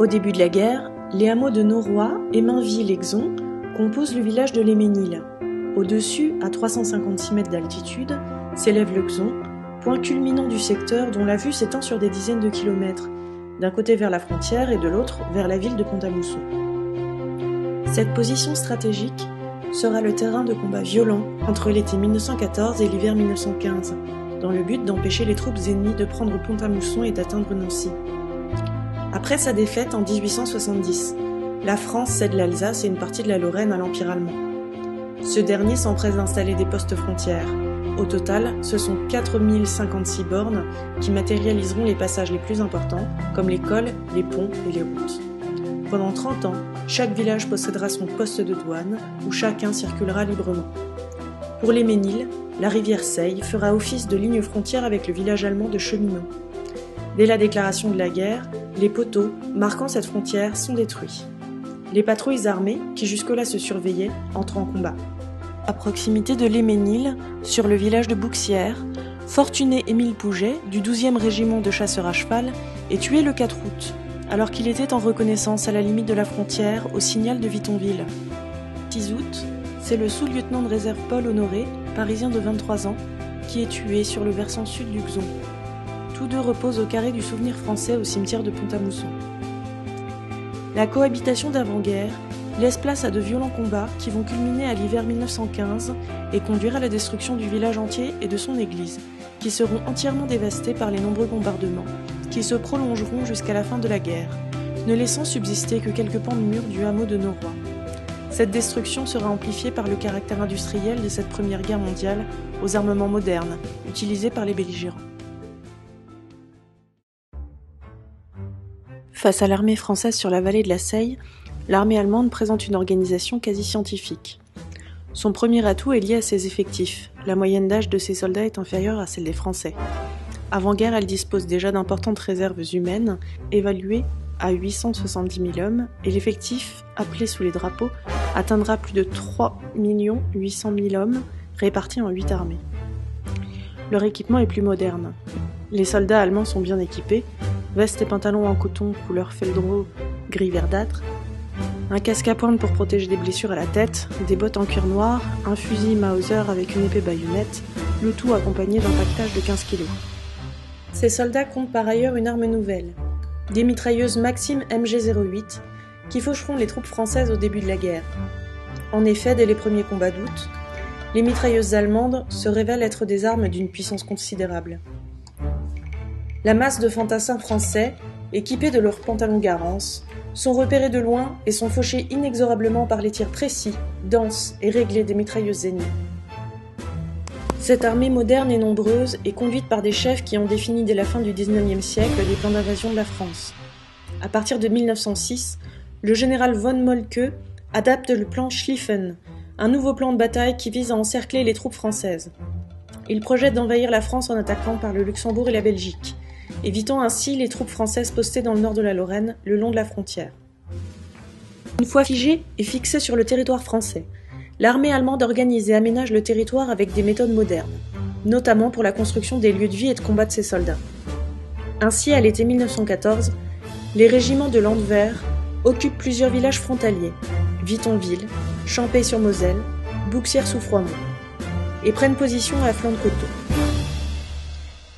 début de la guerre, les hameaux de Noroy, Émainville et Xon composent le village de l'Héménil. Au-dessus, à 356 mètres d'altitude, s'élève le Xon, point culminant du secteur dont la vue s'étend sur des dizaines de kilomètres, d'un côté vers la frontière et de l'autre vers la ville de Pont-à-Mousson. Cette position stratégique sera le terrain de combats violents entre l'été 1914 et l'hiver 1915, dans le but d'empêcher les troupes ennemies de prendre Pont-à-Mousson et d'atteindre Nancy. Après sa défaite en 1870, la France cède l'Alsace et une partie de la Lorraine à l'Empire allemand. Ce dernier s'empresse d'installer des postes frontières. Au total, ce sont 4056 bornes qui matérialiseront les passages les plus importants, comme les cols, les ponts et les routes. Pendant 30 ans, chaque village possédera son poste de douane, où chacun circulera librement. Pour les Ménil, la rivière Seille fera office de ligne frontière avec le village allemand de Cheminot. Dès la déclaration de la guerre, les poteaux marquant cette frontière sont détruits. Les patrouilles armées, qui jusque-là se surveillaient, entrent en combat. À proximité de l'Héménil, sur le village de Bouxières, Fortuné Émile Pouget, du 12e régiment de chasseurs à cheval, est tué le 4 août, alors qu'il était en reconnaissance à la limite de la frontière au signal de Vitonville. Le 6 août, c'est le sous-lieutenant de réserve Paul Honoré, parisien de 23 ans, qui est tué sur le versant sud du Xon. Tous deux reposent au carré du souvenir français au cimetière de Pont-à-Mousson. La cohabitation d'avant-guerre laisse place à de violents combats qui vont culminer à l'hiver 1915 et conduire à la destruction du village entier et de son église, qui seront entièrement dévastés par les nombreux bombardements, qui se prolongeront jusqu'à la fin de la guerre, ne laissant subsister que quelques pans de murs du hameau de Noroy. Cette destruction sera amplifiée par le caractère industriel de cette première guerre mondiale aux armements modernes, utilisés par les belligérants. Face à l'armée française sur la vallée de la Seille, l'armée allemande présente une organisation quasi scientifique. Son premier atout est lié à ses effectifs. La moyenne d'âge de ses soldats est inférieure à celle des Français. Avant-guerre, elle dispose déjà d'importantes réserves humaines, évaluées à 870 000 hommes, et l'effectif, appelé sous les drapeaux, atteindra plus de 3 800 000 hommes, répartis en 8 armées. Leur équipement est plus moderne. Les soldats allemands sont bien équipés, vestes et pantalons en coton couleur feldreau gris verdâtre, un casque à pointe pour protéger des blessures à la tête, des bottes en cuir noir, un fusil Mauser avec une épée baïonnette, le tout accompagné d'un pactage de 15 kg. Ces soldats comptent par ailleurs une arme nouvelle, des mitrailleuses Maxim MG-08, qui faucheront les troupes françaises au début de la guerre. En effet, dès les premiers combats d'août, les mitrailleuses allemandes se révèlent être des armes d'une puissance considérable. La masse de fantassins français, équipés de leurs pantalons Garance, sont repérés de loin et sont fauchés inexorablement par les tirs précis, denses et réglés des mitrailleuses ennemies. Cette armée moderne et nombreuse est conduite par des chefs qui ont défini dès la fin du XIXe siècle les plans d'invasion de la France. À partir de 1906, le général von Moltke adapte le plan Schlieffen, un nouveau plan de bataille qui vise à encercler les troupes françaises. Il projette d'envahir la France en attaquant par le Luxembourg et la Belgique, évitant ainsi les troupes françaises postées dans le nord de la Lorraine, le long de la frontière. Une fois figée et fixée sur le territoire français, l'armée allemande organise et aménage le territoire avec des méthodes modernes, notamment pour la construction des lieux de vie et de combat de ses soldats. Ainsi, à l'été 1914, les régiments de Landwehr occupent plusieurs villages frontaliers, Vitonville, Champey-sur-Moselle, Bouxières-sous-Froidmont, et prennent position à flanc de coteau.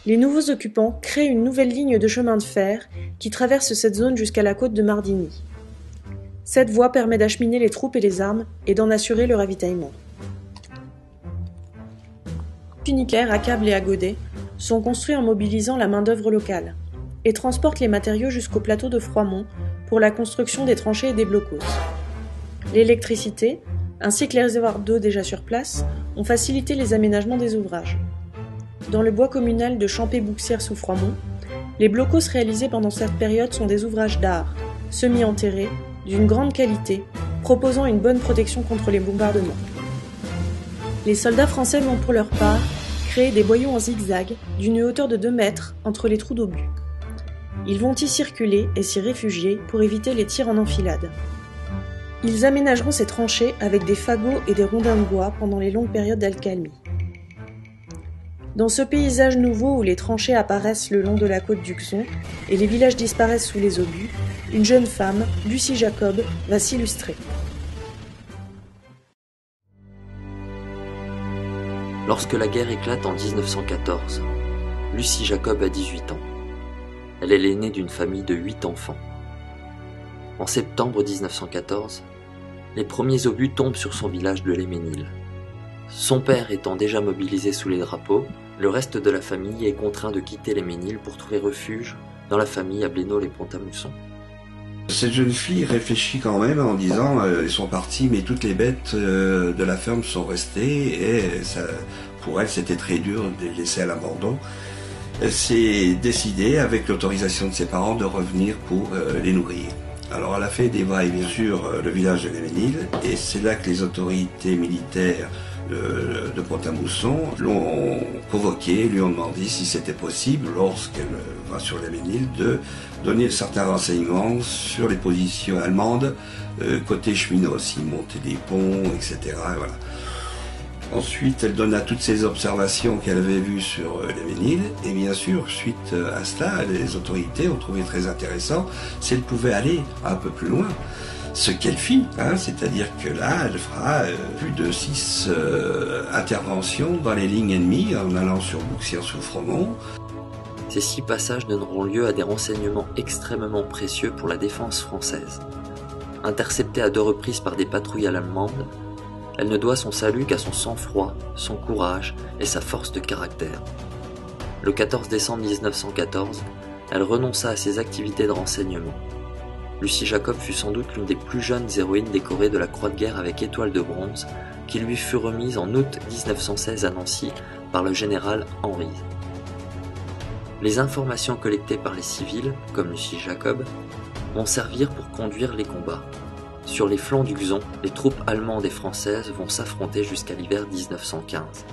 Les nouveaux occupants créent une nouvelle ligne de chemin de fer qui traverse cette zone jusqu'à la côte de Mardigny. Cette voie permet d'acheminer les troupes et les armes et d'en assurer le ravitaillement. Les funiculaires à câble et à godet sont construits en mobilisant la main-d'œuvre locale et transportent les matériaux jusqu'au plateau de Froidmont pour la construction des tranchées et des blocos. L'électricité, ainsi que les réservoirs d'eau déjà sur place, ont facilité les aménagements des ouvrages. Dans le bois communal de Champey-Bouxières-sous-Froidmont, les blocos réalisés pendant cette période sont des ouvrages d'art, semi-enterrés, d'une grande qualité, proposant une bonne protection contre les bombardements. Les soldats français vont pour leur part créer des boyaux en zigzag d'une hauteur de 2 mètres entre les trous d'obus. Ils vont y circuler et s'y réfugier pour éviter les tirs en enfilade. Ils aménageront ces tranchées avec des fagots et des rondins de bois pendant les longues périodes d'accalmie. Dans ce paysage nouveau où les tranchées apparaissent le long de la côte du Xon et les villages disparaissent sous les obus, une jeune femme, Lucie Jacob, va s'illustrer. Lorsque la guerre éclate en 1914, Lucie Jacob a 18 ans. Elle est l'aînée d'une famille de 8 enfants. En septembre 1914, les premiers obus tombent sur son village de Léménil. Son père étant déjà mobilisé sous les drapeaux, le reste de la famille est contraint de quitter Léménil pour trouver refuge dans la famille à Blénaud-les-Pont-à-Mousson. Cette jeune fille réfléchit quand même en disant ils sont partis mais toutes les bêtes de la ferme sont restées et ça, pour elle c'était très dur de les laisser à l'abandon. Elle s'est décidée avec l'autorisation de ses parents de revenir pour les nourrir. Alors elle a fait des va-et-vient sur le village de Léménil et c'est là que les autorités militaires de Pont-à-Mousson l'ont convoqué, lui ont demandé si c'était possible, lorsqu'elle va sur Léménil, de donner certains renseignements sur les positions allemandes côté cheminot, s'ils montaient des ponts, etc. Et voilà. Ensuite, elle donna toutes ces observations qu'elle avait vues sur Léménil, et bien sûr, suite à cela, les autorités ont trouvé très intéressant si elle pouvait aller un peu plus loin. Ce qu'elle fit, c'est-à-dire que là, elle fera plus de 6 interventions dans les lignes ennemies, en allant sur Bouxières-sous-Fromont. Ces 6 passages donneront lieu à des renseignements extrêmement précieux pour la défense française. Interceptée à 2 reprises par des patrouilles allemandes, elle ne doit son salut qu'à son sang-froid, son courage et sa force de caractère. Le 14 décembre 1914, elle renonça à ses activités de renseignement. Lucie Jacob fut sans doute l'une des plus jeunes héroïnes décorées de la Croix de guerre avec étoile de bronze, qui lui fut remise en août 1916 à Nancy par le général Henry. Les informations collectées par les civils, comme Lucie Jacob, vont servir pour conduire les combats. Sur les flancs du Xon, les troupes allemandes et françaises vont s'affronter jusqu'à l'hiver 1915.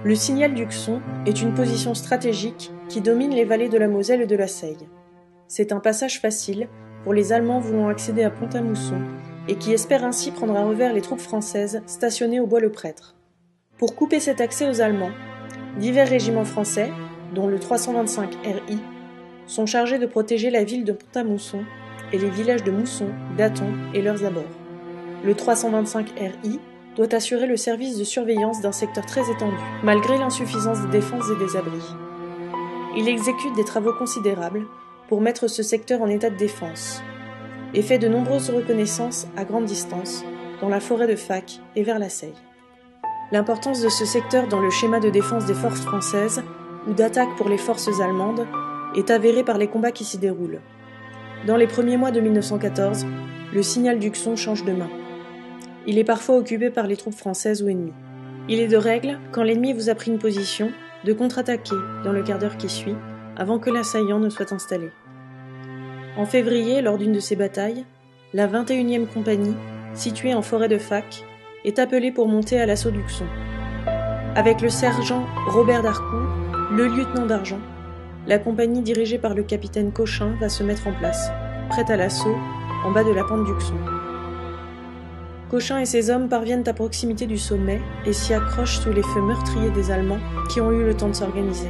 Le signal du Xon est une position stratégique qui domine les vallées de la Moselle et de la Seille. C'est un passage facile pour les Allemands voulant accéder à Pont-à-Mousson et qui espèrent ainsi prendre à revers les troupes françaises stationnées au Bois-le-Prêtre. Pour couper cet accès aux Allemands, divers régiments français, dont le 325 RI, sont chargés de protéger la ville de Pont-à-Mousson et les villages de Mousson, d'Athon et leurs abords. Le 325 RI doit assurer le service de surveillance d'un secteur très étendu, malgré l'insuffisance des défenses et des abris. Il exécute des travaux considérables pour mettre ce secteur en état de défense, et fait de nombreuses reconnaissances à grande distance, dans la forêt de Fac et vers la Seille. L'importance de ce secteur dans le schéma de défense des forces françaises, ou d'attaque pour les forces allemandes, est avérée par les combats qui s'y déroulent. Dans les premiers mois de 1914, le signal du Xon change de main. Il est parfois occupé par les troupes françaises ou ennemies. Il est de règle, quand l'ennemi vous a pris une position, de contre-attaquer dans le quart d'heure qui suit, avant que l'assaillant ne soit installé. En février, lors d'une de ces batailles, la 21e compagnie, située en forêt de Fac, est appelée pour monter à l'assaut du Xon. Avec le sergent Robert d'Harcourt, le lieutenant d'Argent, la compagnie dirigée par le capitaine Cochin va se mettre en place, prête à l'assaut, en bas de la pente du Xon. Cochin et ses hommes parviennent à proximité du sommet et s'y accrochent sous les feux meurtriers des Allemands qui ont eu le temps de s'organiser.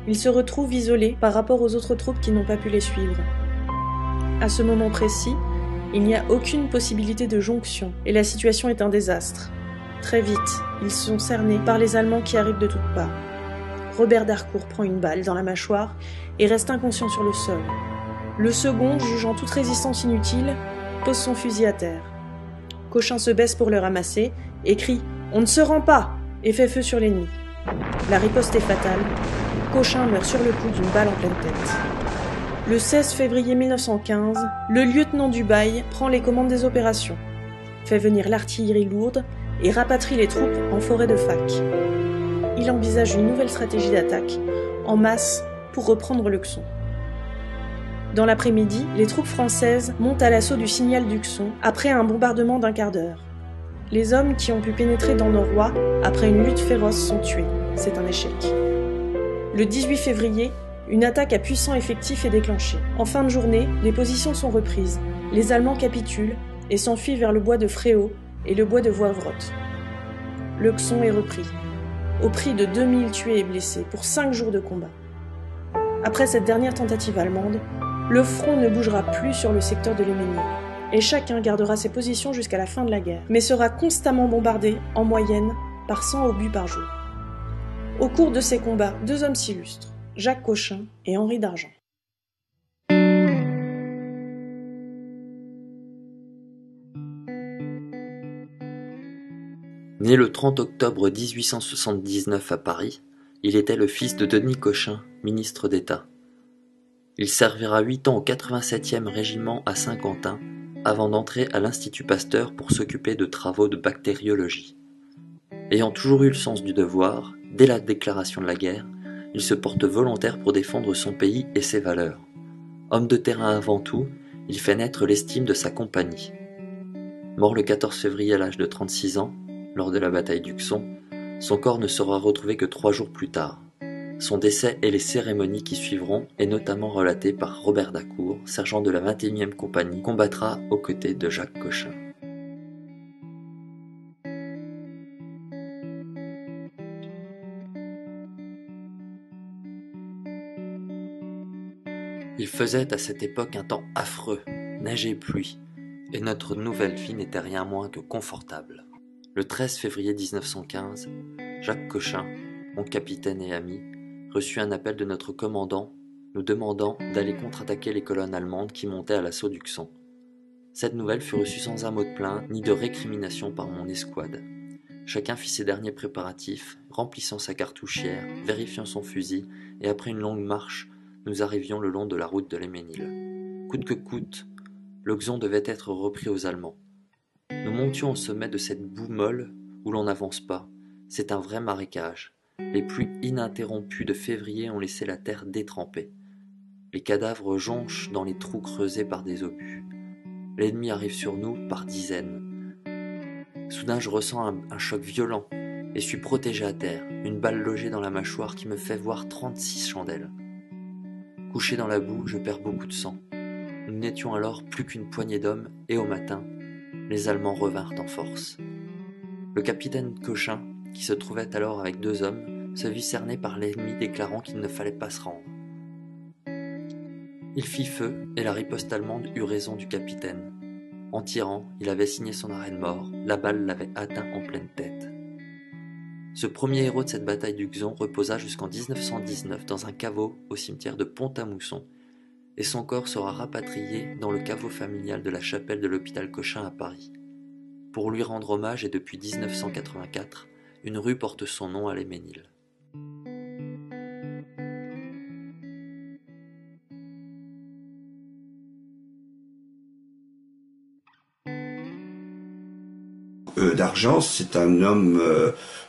Ils se retrouvent isolés par rapport aux autres troupes qui n'ont pas pu les suivre. À ce moment précis, il n'y a aucune possibilité de jonction et la situation est un désastre. Très vite, ils sont cernés par les Allemands qui arrivent de toutes parts. Robert d'Harcourt prend une balle dans la mâchoire et reste inconscient sur le sol. Le second, jugeant toute résistance inutile, pose son fusil à terre. Cochin se baisse pour le ramasser et crie « On ne se rend pas !» et fait feu sur l'ennemi. La riposte est fatale. Cochin meurt sur le coup d'une balle en pleine tête. Le 16 février 1915, le lieutenant Dubail prend les commandes des opérations, fait venir l'artillerie lourde et rapatrie les troupes en forêt de Fac. Il envisage une nouvelle stratégie d'attaque, en masse, pour reprendre le Xon. Dans l'après-midi, les troupes françaises montent à l'assaut du signal du Xon après un bombardement d'un quart d'heure. Les hommes qui ont pu pénétrer dans Noroy après une lutte féroce sont tués. C'est un échec. Le 18 février, une attaque à puissant effectif est déclenchée. En fin de journée, les positions sont reprises. Les Allemands capitulent et s'enfuient vers le bois de Fréau et le bois de Voivrotte. Le Xon est repris. au prix de 2000 tués et blessés pour 5 jours de combat. Après cette dernière tentative allemande, le front ne bougera plus sur le secteur de l'Héménil, et chacun gardera ses positions jusqu'à la fin de la guerre, mais sera constamment bombardé, en moyenne, par 100 obus par jour. Au cours de ces combats, 2 hommes s'illustrent, Jacques Cochin et Henri d'Argens. Né le 30 octobre 1879 à Paris, il était le fils de Denis Cochin, ministre d'État. Il servira 8 ans au 87e régiment à Saint-Quentin avant d'entrer à l'Institut Pasteur pour s'occuper de travaux de bactériologie. Ayant toujours eu le sens du devoir, dès la déclaration de la guerre, il se porte volontaire pour défendre son pays et ses valeurs. Homme de terrain avant tout, il fait naître l'estime de sa compagnie. Mort le 14 février à l'âge de 36 ans, lors de la bataille d'Uxon, son corps ne sera retrouvé que 3 jours plus tard. Son décès et les cérémonies qui suivront est notamment relaté par Robert Dacour, sergent de la 21e compagnie, combattra aux côtés de Jacques Cochin. Il faisait à cette époque un temps affreux, neige et pluie, et notre nouvelle vie n'était rien moins que confortable. Le 13 février 1915, Jacques Cochin, mon capitaine et ami, reçut un appel de notre commandant nous demandant d'aller contre-attaquer les colonnes allemandes qui montaient à l'assaut d'Uxon. Cette nouvelle fut reçue sans un mot de plainte ni de récrimination par mon escouade. Chacun fit ses derniers préparatifs, remplissant sa cartouchière, vérifiant son fusil, et après une longue marche, nous arrivions le long de la route de l'Héménil. Coûte que coûte, l'Uxon devait être repris aux Allemands. Nous montions au sommet de cette boue molle où l'on n'avance pas. C'est un vrai marécage. Les pluies ininterrompues de février ont laissé la terre détrempée. Les cadavres jonchent dans les trous creusés par des obus. L'ennemi arrive sur nous par dizaines. Soudain, je ressens un choc violent et suis protégé à terre, une balle logée dans la mâchoire qui me fait voir 36 chandelles. Couché dans la boue, je perds beaucoup de sang. Nous n'étions alors plus qu'une poignée d'hommes et au matin, les Allemands revinrent en force. Le capitaine Cochin, qui se trouvait alors avec 2 hommes, se vit cerné par l'ennemi déclarant qu'il ne fallait pas se rendre. Il fit feu et la riposte allemande eut raison du capitaine. En tirant, il avait signé son arrêt de mort, la balle l'avait atteint en pleine tête. Ce premier héros de cette bataille d'Uxon reposa jusqu'en 1919 dans un caveau au cimetière de Pont-à-Mousson, et son corps sera rapatrié dans le caveau familial de la chapelle de l'hôpital Cochin à Paris. Pour lui rendre hommage, et depuis 1984, une rue porte son nom à l'Héménil. D'Argens, c'est un homme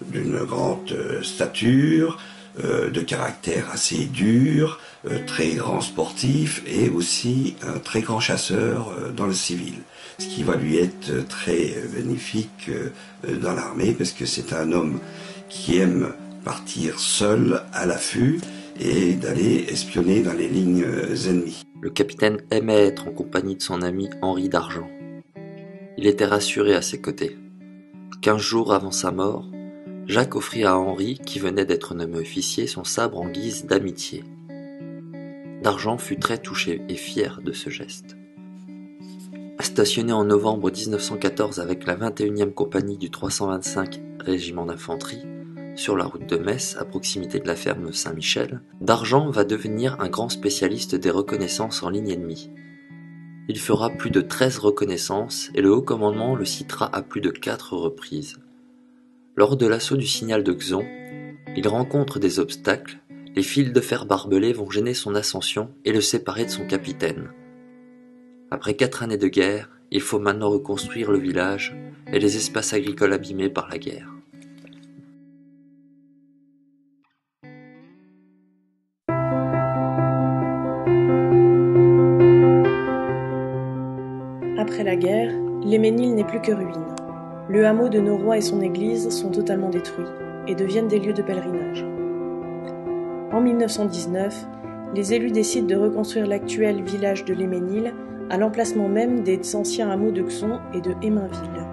d'une grande stature, de caractère assez dur, très grand sportif et aussi un très grand chasseur dans le civil. Ce qui va lui être très bénéfique dans l'armée parce que c'est un homme qui aime partir seul à l'affût et d'aller espionner dans les lignes ennemies. Le capitaine aimait être en compagnie de son ami Henri d'Argens. Il était rassuré à ses côtés. 15 jours avant sa mort, Jacques offrit à Henri, qui venait d'être nommé officier, son sabre en guise d'amitié. D'Argens fut très touché et fier de ce geste. Stationné en novembre 1914 avec la 21e compagnie du 325 régiment d'infanterie, sur la route de Metz, à proximité de la ferme Saint-Michel, d'Argens va devenir un grand spécialiste des reconnaissances en ligne ennemie. Il fera plus de 13 reconnaissances et le haut commandement le citera à plus de 4 reprises. Lors de l'assaut du signal de Xon, il rencontre des obstacles, les fils de fer barbelés vont gêner son ascension et le séparer de son capitaine. Après 4 années de guerre, il faut maintenant reconstruire le village et les espaces agricoles abîmés par la guerre. Après la guerre, l'Héménil n'est plus que ruine. Le hameau de Noroy et son église sont totalement détruits et deviennent des lieux de pèlerinage. En 1919, les élus décident de reconstruire l'actuel village de l'Héménil à l'emplacement même des anciens hameaux de Xon et de Hémainville.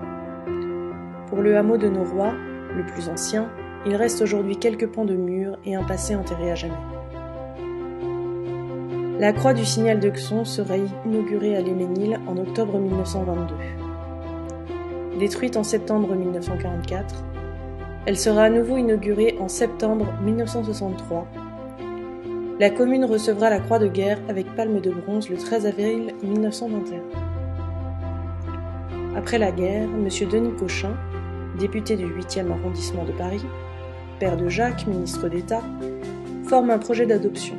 Pour le hameau de Noroy, le plus ancien, il reste aujourd'hui quelques pans de murs et un passé enterré à jamais. La croix du signal de Xon sera inaugurée à Léménil en octobre 1922. Détruite en septembre 1944, elle sera à nouveau inaugurée en septembre 1963. La commune recevra la croix de guerre avec palme de bronze le 13 avril 1921. Après la guerre, M. Denis Cochin, député du 8e arrondissement de Paris, père de Jacques, ministre d'État, forme un projet d'adoption.